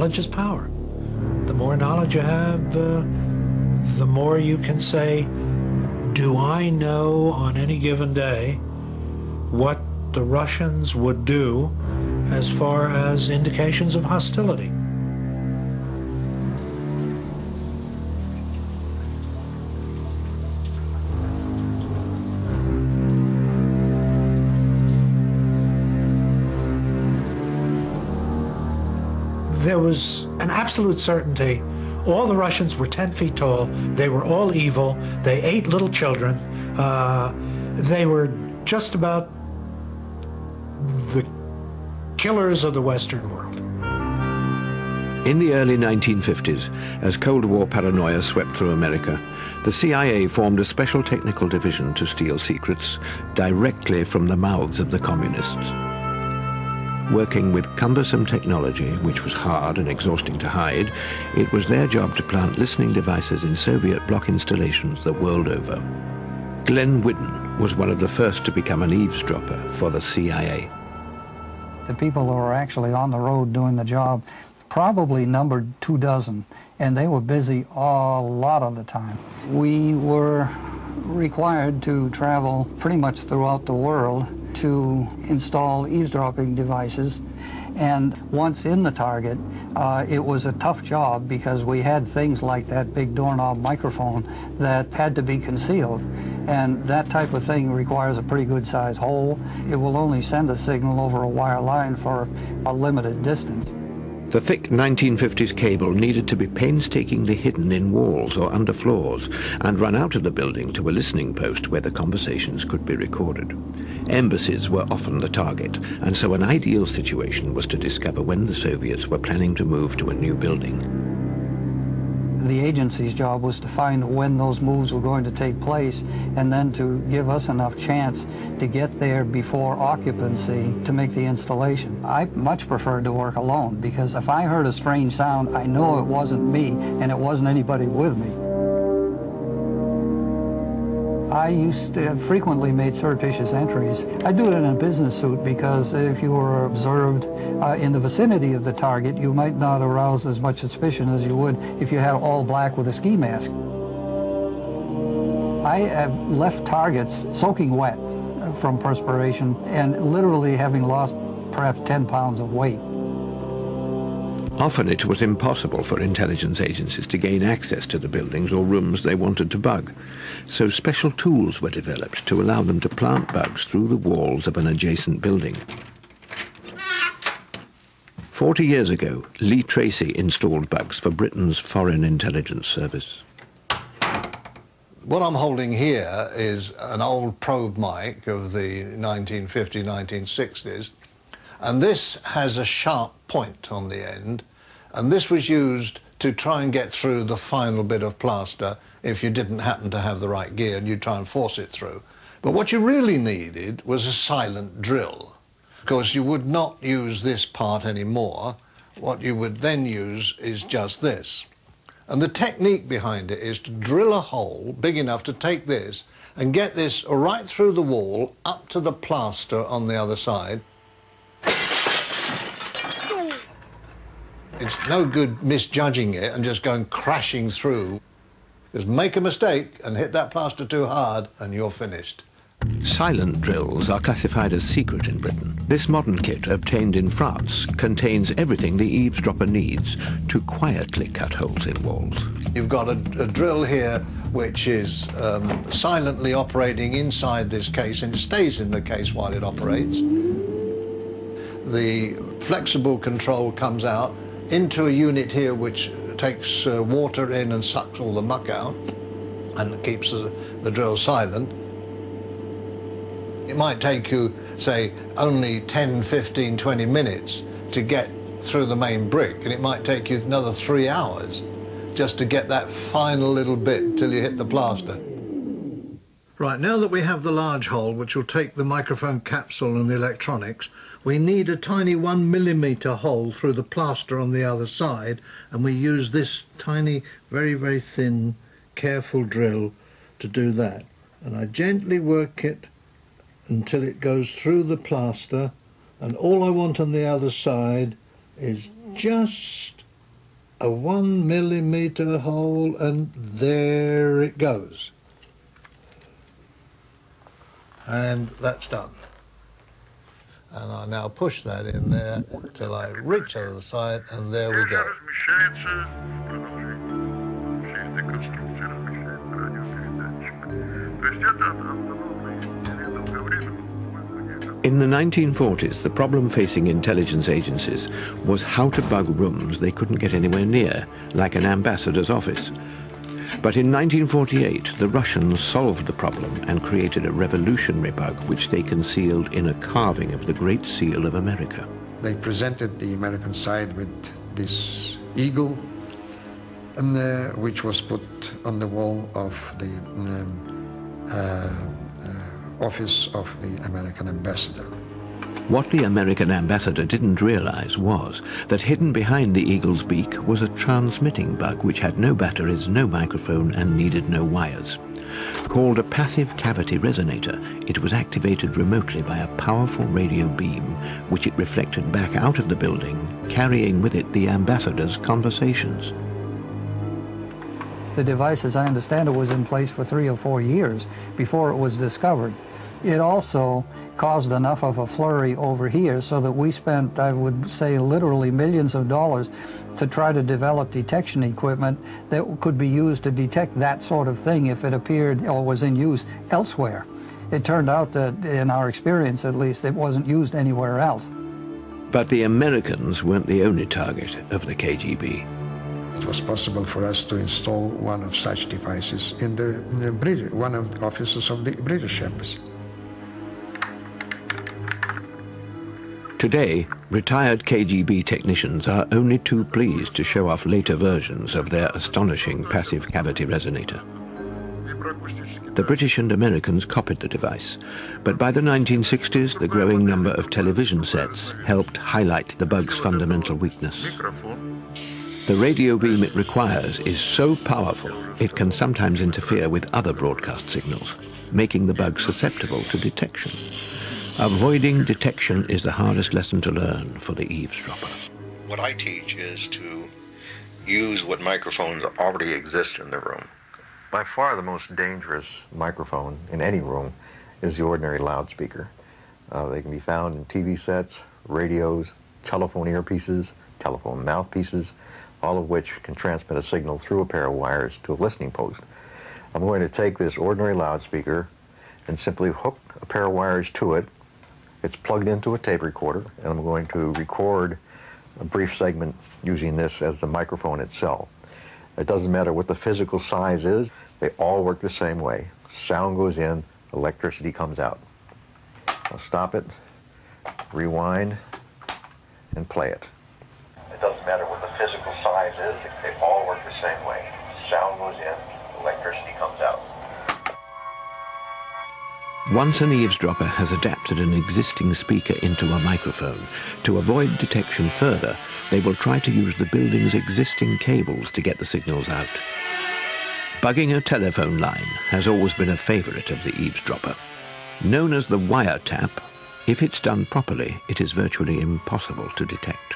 knowledge is power. The more knowledge you have, the more you can say, do I know on any given day what the Russians would do as far as indications of hostility? There was an absolute certainty. All the Russians were 10 feet tall. They were all evil. They ate little children. They were just about the killers of the Western world. In the early 1950s, as Cold War paranoia swept through America, the CIA formed a special technical division to steal secrets directly from the mouths of the communists. Working with cumbersome technology, which was hard and exhausting to hide, it was their job to plant listening devices in Soviet bloc installations the world over. Glenn Whidden was one of the first to become an eavesdropper for the CIA. The people who were actually on the road doing the job probably numbered 24, and they were busy a lot of the time. We were required to travel pretty much throughout the world to install eavesdropping devices, and once in the target, it was a tough job because we had things like that big doorknob microphone that had to be concealed, and that type of thing requires a pretty good sized hole. It will only send a signal over a wire line for a limited distance. The thick 1950s cable needed to be painstakingly hidden in walls or under floors and run out of the building to a listening post where the conversations could be recorded. Embassies were often the target, and so an ideal situation was to discover when the Soviets were planning to move to a new building. The agency's job was to find when those moves were going to take place and then to give us enough chance to get there before occupancy to make the installation. I much preferred to work alone because if I heard a strange sound, I know it wasn't me and it wasn't anybody with me. I used to frequently made surreptitious entries. I do it in a business suit because if you were observed in the vicinity of the target, you might not arouse as much suspicion as you would if you had all black with a ski mask. I have left targets soaking wet from perspiration and literally having lost perhaps 10 pounds of weight. Often it was impossible for intelligence agencies to gain access to the buildings or rooms they wanted to bug, so special tools were developed to allow them to plant bugs through the walls of an adjacent building. 40 years ago, Lee Tracy installed bugs for Britain's Foreign Intelligence Service. What I'm holding here is an old probe mic of the 1950s, 1960s, and this has a sharp point on the end, and this was used to try and get through the final bit of plaster if you didn't happen to have the right gear and you try and force it through. But what you really needed was a silent drill, because you would not use this part anymore. What you would then use is just this. And the technique behind it is to drill a hole big enough to take this and get this right through the wall up to the plaster on the other side. It's no good misjudging it and just going crashing through. Just make a mistake and hit that plaster too hard and you're finished. Silent drills are classified as secret in Britain. This modern kit, obtained in France, contains everything the eavesdropper needs to quietly cut holes in walls. You've got a drill here which is silently operating inside this case, and it stays in the case while it operates. The flexible control comes out into a unit here which takes water in and sucks all the muck out and keeps the drill silent. It might take you, say, only 10, 15, 20 minutes to get through the main brick, and it might take you another 3 hours just to get that final little bit till you hit the plaster. Right, now that we have the large hole, which will take the microphone capsule and the electronics, we need a tiny 1 millimeter hole through the plaster on the other side, and we use this tiny, very, very thin, careful drill to do that. And I gently work it until it goes through the plaster, and all I want on the other side is just a 1 millimetre hole, and there it goes. And that's done. And I now push that in there till I reach the other side, and there we go. In the 1940s, the problem facing intelligence agencies was how to bug rooms they couldn't get anywhere near, like an ambassador's office. But in 1948, the Russians solved the problem and created a revolutionary bug which they concealed in a carving of the Great Seal of America. They presented the American side with this eagle, and, which was put on the wall of the office of the American ambassador. What the American ambassador didn't realize was that hidden behind the eagle's beak was a transmitting bug which had no batteries, no microphone, and needed no wires. Called a passive cavity resonator, it was activated remotely by a powerful radio beam which it reflected back out of the building, carrying with it the ambassador's conversations. The device, as I understand it, was in place for 3 or 4 years before it was discovered. It also caused enough of a flurry over here so that we spent, I would say, literally millions of dollars to try to develop detection equipment that could be used to detect that sort of thing if it appeared or was in use elsewhere. It turned out that, in our experience at least, it wasn't used anywhere else. But the Americans weren't the only target of the KGB. It was possible for us to install one of such devices in one of the offices of the British Embassy. Today, retired KGB technicians are only too pleased to show off later versions of their astonishing passive cavity resonator. The British and Americans copied the device, but by the 1960s, the growing number of television sets helped highlight the bug's fundamental weakness. The radio beam it requires is so powerful, it can sometimes interfere with other broadcast signals, making the bug susceptible to detection. Avoiding detection is the hardest lesson to learn for the eavesdropper. What I teach is to use what microphones already exist in the room. By far the most dangerous microphone in any room is the ordinary loudspeaker. They can be found in TV sets, radios, telephone earpieces, telephone mouthpieces, all of which can transmit a signal through a pair of wires to a listening post. I'm going to take this ordinary loudspeaker and simply hook a pair of wires to it. It's plugged into a tape recorder, and I'm going to record a brief segment using this as the microphone itself. It doesn't matter what the physical size is, they all work the same way. Sound goes in, electricity comes out. I'll stop it, rewind, and play it. It doesn't matter what the physical size is, they all work the same way. Sound goes in, electricity comes out. Once an eavesdropper has adapted an existing speaker into a microphone, to avoid detection further, they will try to use the building's existing cables to get the signals out. Bugging a telephone line has always been a favorite of the eavesdropper. Known as the wiretap, if it's done properly, it is virtually impossible to detect.